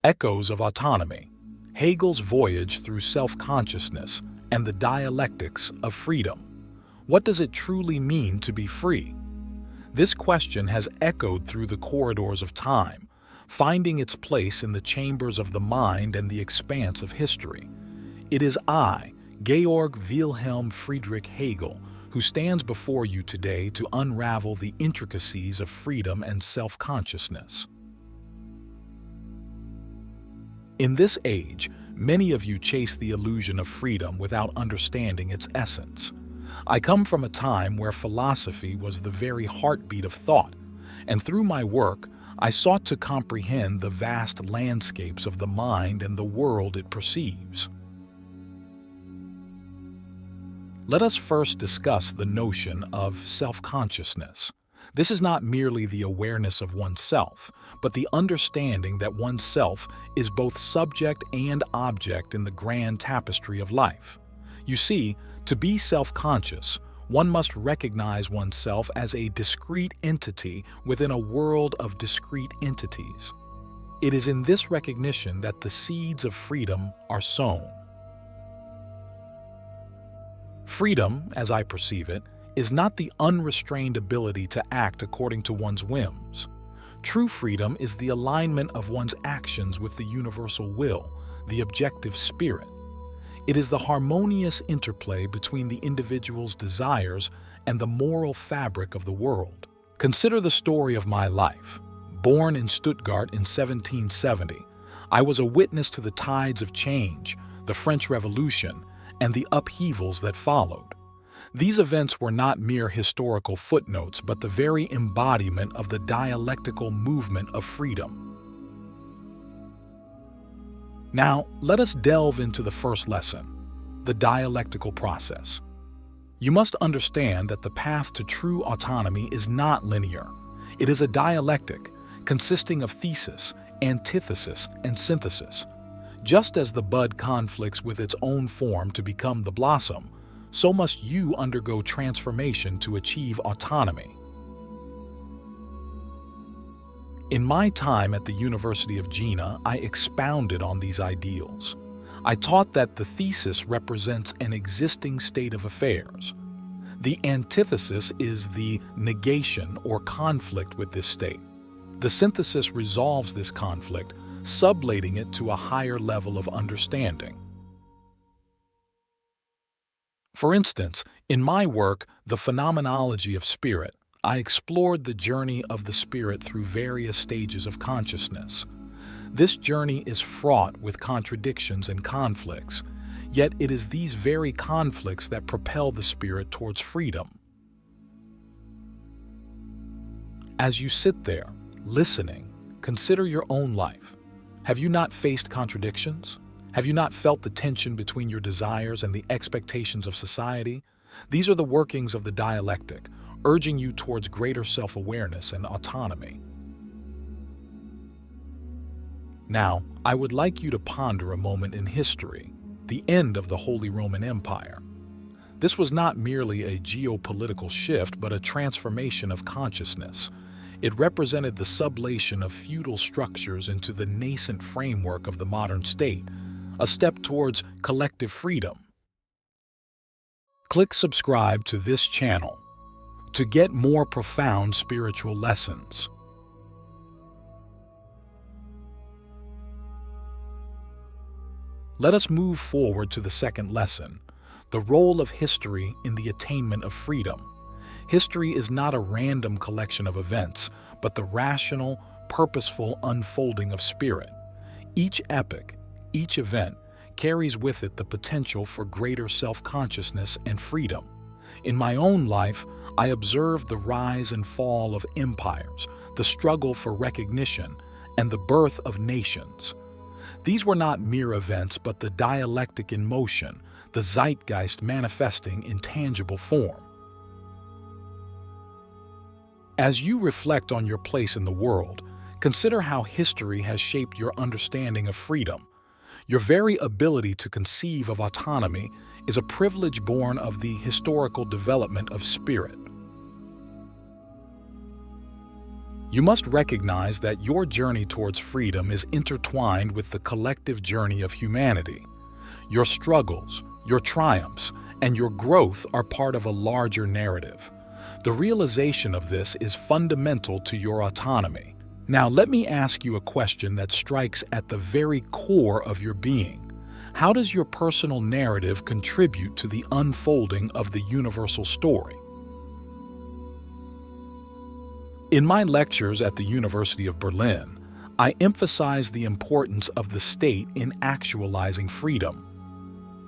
Echoes of Autonomy, Hegel's Voyage through Self-Consciousness, and the Dialectics of Freedom. What does it truly mean to be free? This question has echoed through the corridors of time, finding its place in the chambers of the mind and the expanse of history. It is I, Georg Wilhelm Friedrich Hegel, who stands before you today to unravel the intricacies of freedom and self-consciousness. In this age, many of you chase the illusion of freedom without understanding its essence. I come from a time where philosophy was the very heartbeat of thought, and through my work, I sought to comprehend the vast landscapes of the mind and the world it perceives. Let us first discuss the notion of self-consciousness. This is not merely the awareness of oneself, but the understanding that oneself is both subject and object in the grand tapestry of life. You see, to be self-conscious, one must recognize oneself as a discrete entity within a world of discrete entities. It is in this recognition that the seeds of freedom are sown. Freedom, as I perceive it, is not the unrestrained ability to act according to one's whims. True freedom is the alignment of one's actions with the universal will, the objective spirit. It is the harmonious interplay between the individual's desires and the moral fabric of the world. Consider the story of my life. Born in Stuttgart in 1770, I was a witness to the tides of change, the French Revolution, and the upheavals that followed. These events were not mere historical footnotes, but the very embodiment of the dialectical movement of freedom. Now, let us delve into the first lesson, the dialectical process. You must understand that the path to true autonomy is not linear. It is a dialectic, consisting of thesis, antithesis, and synthesis. Just as the bud conflicts with its own form to become the blossom, so must you undergo transformation to achieve autonomy. In my time at the University of Jena, I expounded on these ideals. I taught that the thesis represents an existing state of affairs. The antithesis is the negation or conflict with this state. The synthesis resolves this conflict, sublating it to a higher level of understanding. For instance, in my work, The Phenomenology of Spirit, I explored the journey of the spirit through various stages of consciousness. This journey is fraught with contradictions and conflicts, yet it is these very conflicts that propel the spirit towards freedom. As you sit there, listening, consider your own life. Have you not faced contradictions? Have you not felt the tension between your desires and the expectations of society? These are the workings of the dialectic, urging you towards greater self-awareness and autonomy. Now, I would like you to ponder a moment in history, the end of the Holy Roman Empire. This was not merely a geopolitical shift, but a transformation of consciousness. It represented the sublation of feudal structures into the nascent framework of the modern state, a step towards collective freedom. Click subscribe to this channel to get more profound spiritual lessons. Let us move forward to the second lesson, the role of history in the attainment of freedom. History is not a random collection of events, but the rational, purposeful unfolding of spirit. Each epoch, each event, carries with it the potential for greater self-consciousness and freedom. In my own life, I observed the rise and fall of empires, the struggle for recognition, and the birth of nations. These were not mere events, but the dialectic in motion, the zeitgeist manifesting in tangible form. As you reflect on your place in the world, consider how history has shaped your understanding of freedom. Your very ability to conceive of autonomy is a privilege born of the historical development of spirit. You must recognize that your journey towards freedom is intertwined with the collective journey of humanity. Your struggles, your triumphs, and your growth are part of a larger narrative. The realization of this is fundamental to your autonomy. Now, let me ask you a question that strikes at the very core of your being. How does your personal narrative contribute to the unfolding of the universal story? In my lectures at the University of Berlin, I emphasize the importance of the state in actualizing freedom.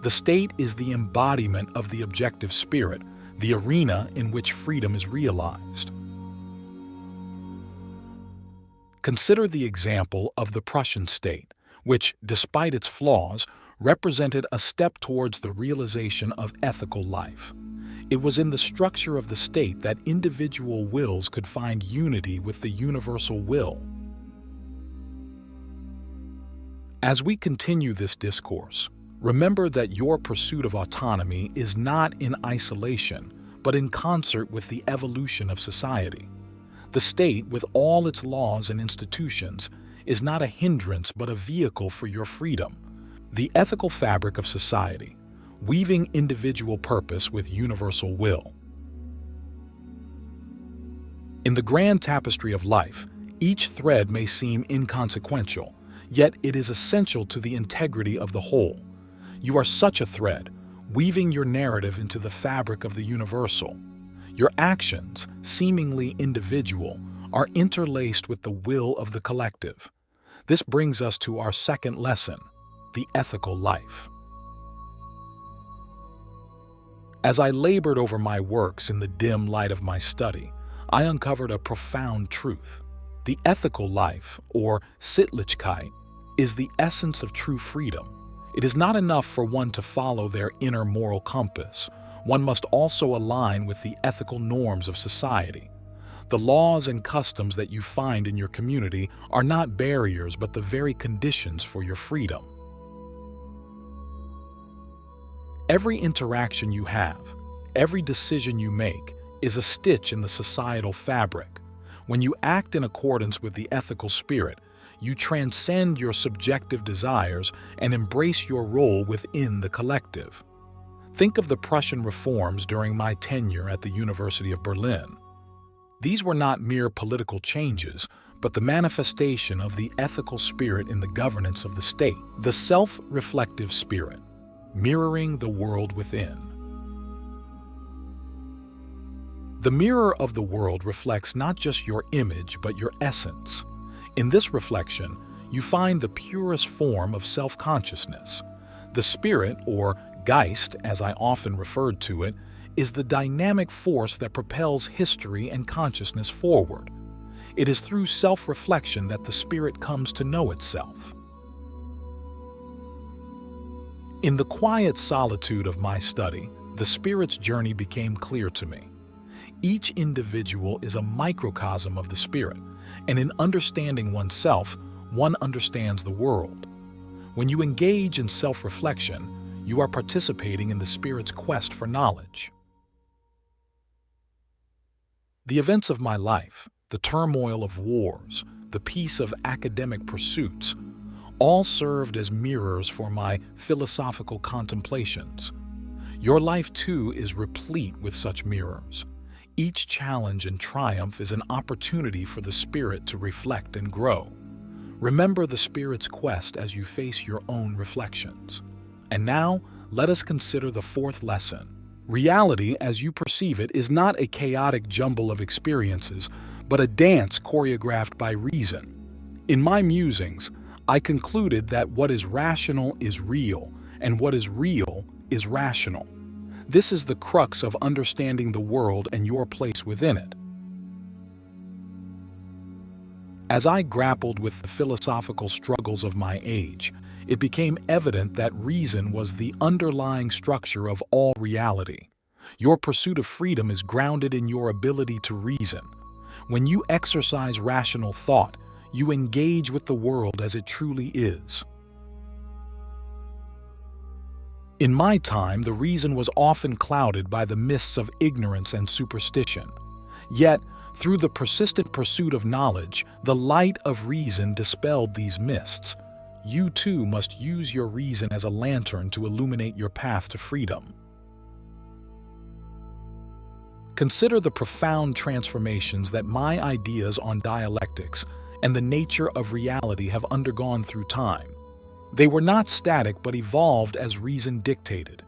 The state is the embodiment of the objective spirit, the arena in which freedom is realized. Consider the example of the Prussian state, which, despite its flaws, represented a step towards the realization of ethical life. It was in the structure of the state that individual wills could find unity with the universal will. As we continue this discourse, remember that your pursuit of autonomy is not in isolation, but in concert with the evolution of society. The state, with all its laws and institutions, is not a hindrance but a vehicle for your freedom. The ethical fabric of society, weaving individual purpose with universal will. In the grand tapestry of life, each thread may seem inconsequential, yet it is essential to the integrity of the whole. You are such a thread, weaving your narrative into the fabric of the universal. Your actions, seemingly individual, are interlaced with the will of the collective. This brings us to our second lesson, the ethical life. As I labored over my works in the dim light of my study, I uncovered a profound truth. The ethical life, or Sittlichkeit, is the essence of true freedom. It is not enough for one to follow their inner moral compass. One must also align with the ethical norms of society. The laws and customs that you find in your community are not barriers but the very conditions for your freedom. Every interaction you have, every decision you make, is a stitch in the societal fabric. When you act in accordance with the ethical spirit, you transcend your subjective desires and embrace your role within the collective. Think of the Prussian reforms during my tenure at the University of Berlin. These were not mere political changes, but the manifestation of the ethical spirit in the governance of the state, the self-reflective spirit, mirroring the world within. The mirror of the world reflects not just your image, but your essence. In this reflection, you find the purest form of self-consciousness. The spirit, or Geist, as I often referred to it, is the dynamic force that propels history and consciousness forward. It is through self-reflection that the spirit comes to know itself. In the quiet solitude of my study, the spirit's journey became clear to me. Each individual is a microcosm of the spirit, and in understanding oneself, one understands the world. When you engage in self-reflection, you are participating in the spirit's quest for knowledge. The events of my life, the turmoil of wars, the peace of academic pursuits, all served as mirrors for my philosophical contemplations. Your life, too, is replete with such mirrors. Each challenge and triumph is an opportunity for the spirit to reflect and grow. Remember the spirit's quest as you face your own reflections. And now, let us consider the fourth lesson. Reality, as you perceive it, is not a chaotic jumble of experiences, but a dance choreographed by reason. In my musings, I concluded that what is rational is real, and what is real is rational. This is the crux of understanding the world and your place within it. As I grappled with the philosophical struggles of my age, it became evident that reason was the underlying structure of all reality. Your pursuit of freedom is grounded in your ability to reason. When you exercise rational thought, you engage with the world as it truly is. In my time, the reason was often clouded by the mists of ignorance and superstition. Yet, Through the persistent pursuit of knowledge, the light of reason dispelled these mists. You too must use your reason as a lantern to illuminate your path to freedom. Consider the profound transformations that my ideas on dialectics and the nature of reality have undergone through time. They were not static but evolved as reason dictated.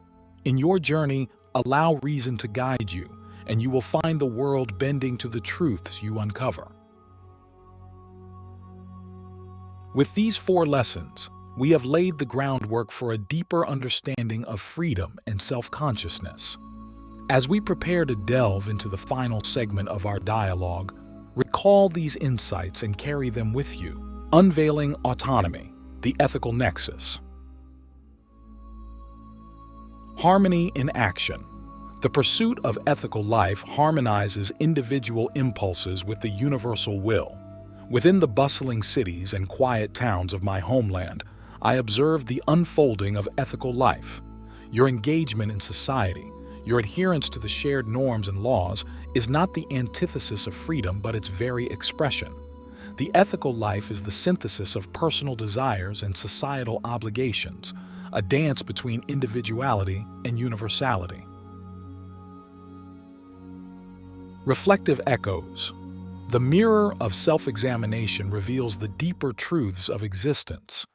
In your journey, allow reason to guide you, and you will find the world bending to the truths you uncover. With these 4 lessons, we have laid the groundwork for a deeper understanding of freedom and self-consciousness. As we prepare to delve into the final segment of our dialogue, recall these insights and carry them with you. Unveiling Autonomy, the Ethical Nexus. Harmony in action. The pursuit of ethical life harmonizes individual impulses with the universal will. Within the bustling cities and quiet towns of my homeland, I observed the unfolding of ethical life. Your engagement in society, your adherence to the shared norms and laws, is not the antithesis of freedom but its very expression. The ethical life is the synthesis of personal desires and societal obligations, a dance between individuality and universality. Reflective echoes. The mirror of self-examination reveals the deeper truths of existence.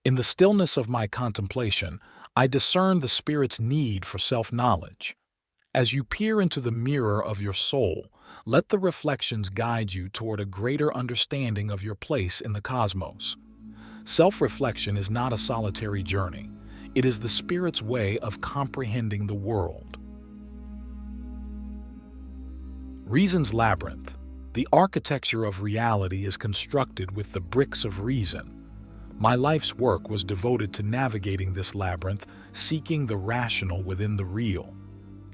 In the stillness of my contemplation, I discern the spirit's need for self-knowledge. As you peer into the mirror of your soul, let the reflections guide you toward a greater understanding of your place in the cosmos. Self-reflection is not a solitary journey. It is the spirit's way of comprehending the world. Reason's labyrinth. The architecture of reality is constructed with the bricks of reason. My life's work was devoted to navigating this labyrinth, seeking the rational within the real.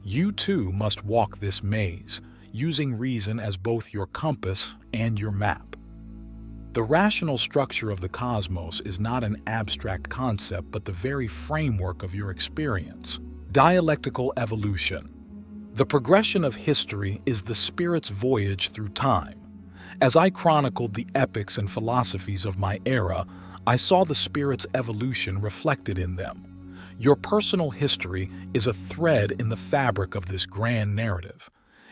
You too must walk this maze, using reason as both your compass and your map. The rational structure of the cosmos is not an abstract concept but the very framework of your experience. Dialectical evolution. The progression of history is the spirit's voyage through time. As I chronicled the epics and philosophies of my era, I saw the spirit's evolution reflected in them. Your personal history is a thread in the fabric of this grand narrative.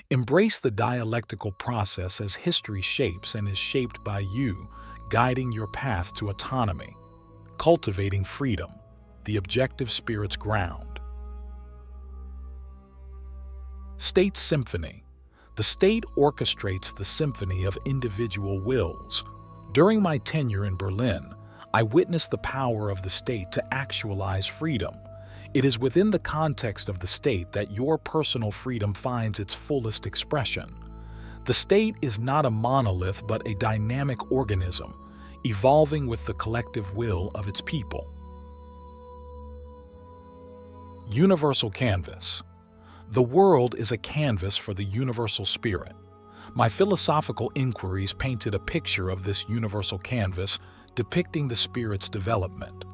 Embrace the dialectical process as history shapes and is shaped by you, guiding your path to autonomy. Cultivating freedom, the objective spirit's ground. State symphony. The state orchestrates the symphony of individual wills. During my tenure in Berlin, I witnessed the power of the state to actualize freedom. It is within the context of the state that your personal freedom finds its fullest expression. The state is not a monolith but a dynamic organism, evolving with the collective will of its people. Universal canvas. The world is a canvas for the universal spirit. My philosophical inquiries painted a picture of this universal canvas, depicting the spirit's development.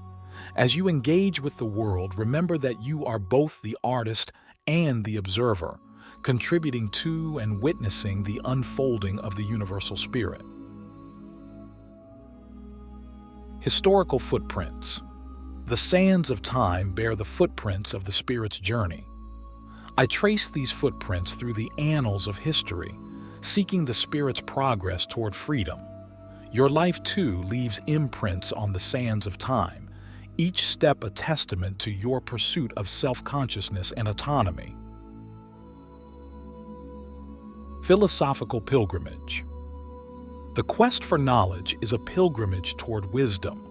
As you engage with the world, remember that you are both the artist and the observer, contributing to and witnessing the unfolding of the universal spirit. Historical footprints. The sands of time bear the footprints of the spirit's journey. I trace these footprints through the annals of history, seeking the spirit's progress toward freedom. Your life, too, leaves imprints on the sands of time, each step a testament to your pursuit of self-consciousness and autonomy. Philosophical pilgrimage. The quest for knowledge is a pilgrimage toward wisdom.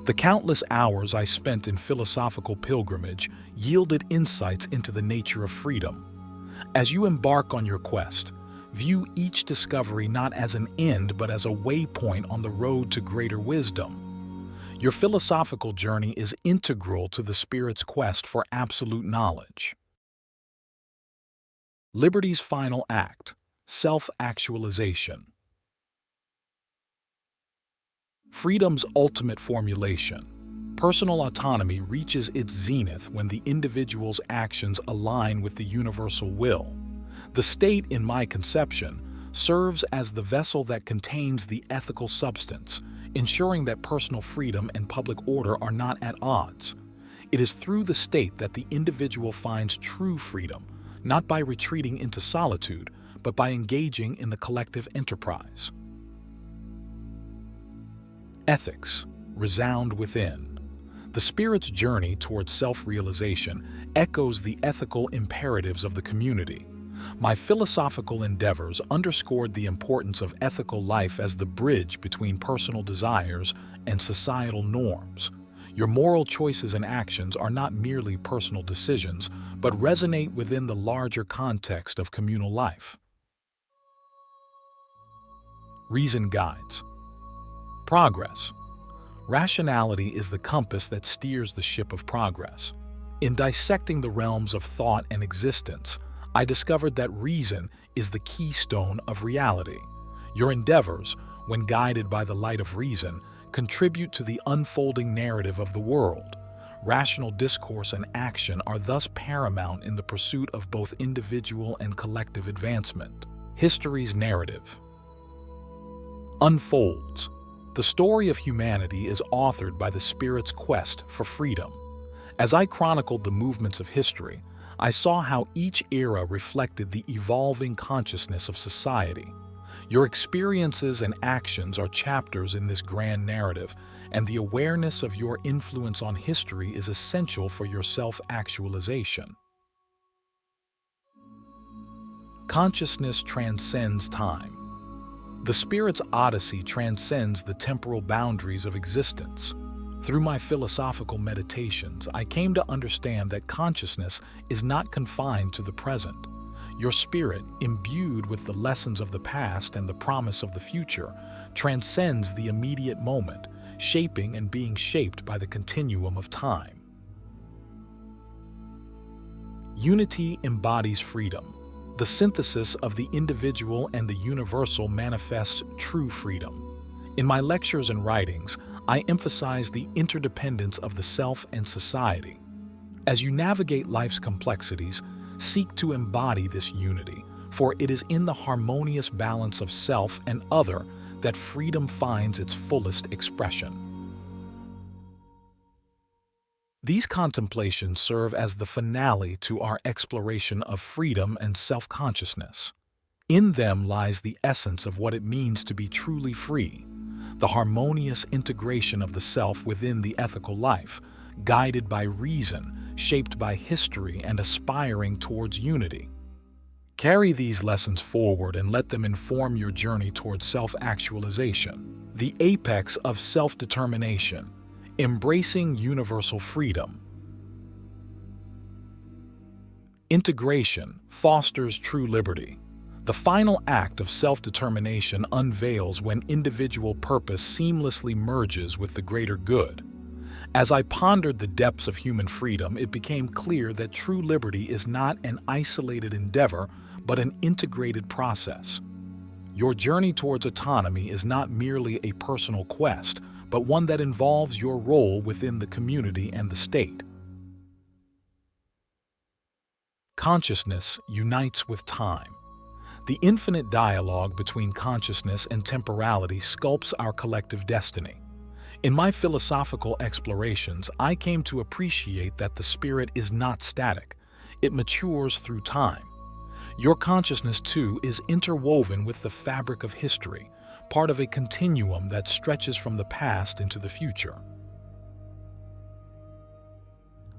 The countless hours I spent in philosophical pilgrimage yielded insights into the nature of freedom. As you embark on your quest, view each discovery not as an end but as a waypoint on the road to greater wisdom. Your philosophical journey is integral to the spirit's quest for absolute knowledge. Liberty's final act, self-actualization. Freedom's ultimate formulation. Personal autonomy reaches its zenith when the individual's actions align with the universal will. The state, in my conception, serves as the vessel that contains the ethical substance, ensuring that personal freedom and public order are not at odds. It is through the state that the individual finds true freedom, not by retreating into solitude, but by engaging in the collective enterprise. Ethics resound within. The spirit's journey towards self-realization echoes the ethical imperatives of the community. My philosophical endeavors underscored the importance of ethical life as the bridge between personal desires and societal norms. Your moral choices and actions are not merely personal decisions, but resonate within the larger context of communal life. Reason guides. Progress. Rationality is the compass that steers the ship of progress. In dissecting the realms of thought and existence, I discovered that reason is the keystone of reality. Your endeavors, when guided by the light of reason, contribute to the unfolding narrative of the world. Rational discourse and action are thus paramount in the pursuit of both individual and collective advancement. History's narrative unfolds. The story of humanity is authored by the spirit's quest for freedom. As I chronicled the movements of history, I saw how each era reflected the evolving consciousness of society. Your experiences and actions are chapters in this grand narrative, and the awareness of your influence on history is essential for your self-actualization. Consciousness transcends time. The spirit's odyssey transcends the temporal boundaries of existence. Through my philosophical meditations, I came to understand that consciousness is not confined to the present. Your spirit, imbued with the lessons of the past and the promise of the future, transcends the immediate moment, shaping and being shaped by the continuum of time. Unity embodies freedom. The synthesis of the individual and the universal manifests true freedom. In my lectures and writings, I emphasize the interdependence of the self and society. As you navigate life's complexities, seek to embody this unity, for it is in the harmonious balance of self and other that freedom finds its fullest expression. These contemplations serve as the finale to our exploration of freedom and self-consciousness. In them lies the essence of what it means to be truly free, the harmonious integration of the self within the ethical life, guided by reason, shaped by history, and aspiring towards unity. Carry these lessons forward and let them inform your journey towards self-actualization, the apex of self-determination, embracing universal freedom. Integration fosters true liberty. The final act of self-determination unveils when individual purpose seamlessly merges with the greater good. As I pondered the depths of human freedom, it became clear that true liberty is not an isolated endeavor, but an integrated process. Your journey towards autonomy is not merely a personal quest, but one that involves your role within the community and the state. Consciousness unites with time. The infinite dialogue between consciousness and temporality sculpts our collective destiny. In my philosophical explorations, I came to appreciate that the spirit is not static. It matures through time. Your consciousness, too, is interwoven with the fabric of history, part of a continuum that stretches from the past into the future.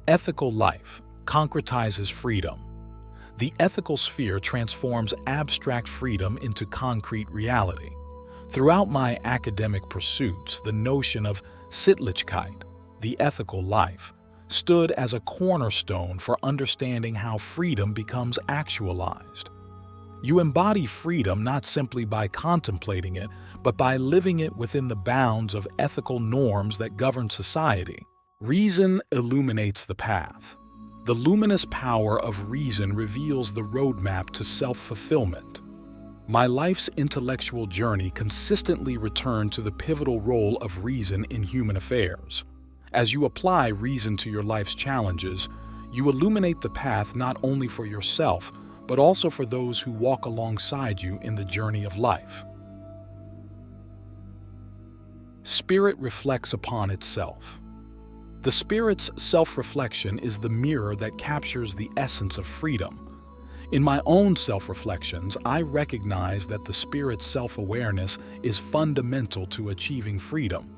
Ethical life concretizes freedom. The ethical sphere transforms abstract freedom into concrete reality. Throughout my academic pursuits, the notion of Sittlichkeit, the ethical life, stood as a cornerstone for understanding how freedom becomes actualized. You embody freedom not simply by contemplating it, but by living it within the bounds of ethical norms that govern society. Reason illuminates the path. The luminous power of reason reveals the roadmap to self-fulfillment. My life's intellectual journey consistently returned to the pivotal role of reason in human affairs. As you apply reason to your life's challenges, you illuminate the path not only for yourself, but also for those who walk alongside you in the journey of life. Spirit reflects upon itself. The spirit's self-reflection is the mirror that captures the essence of freedom. In my own self-reflections, I recognize that the spirit's self-awareness is fundamental to achieving freedom.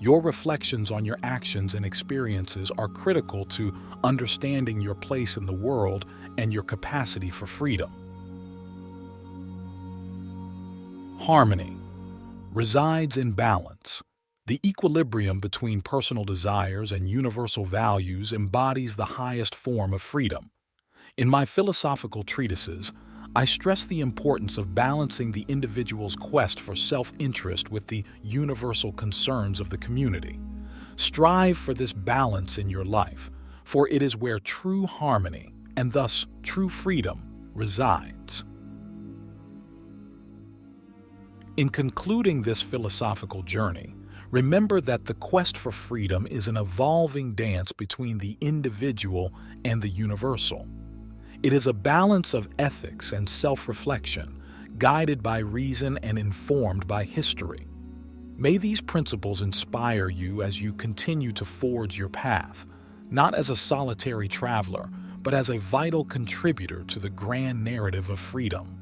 Your reflections on your actions and experiences are critical to understanding your place in the world and your capacity for freedom. Harmony resides in balance. The equilibrium between personal desires and universal values embodies the highest form of freedom. In my philosophical treatises, I stress the importance of balancing the individual's quest for self-interest with the universal concerns of the community. Strive for this balance in your life, for it is where true harmony, and thus true freedom, resides. In concluding this philosophical journey, remember that the quest for freedom is an evolving dance between the individual and the universal. It is a balance of ethics and self-reflection, guided by reason and informed by history. May these principles inspire you as you continue to forge your path, not as a solitary traveler, but as a vital contributor to the grand narrative of freedom.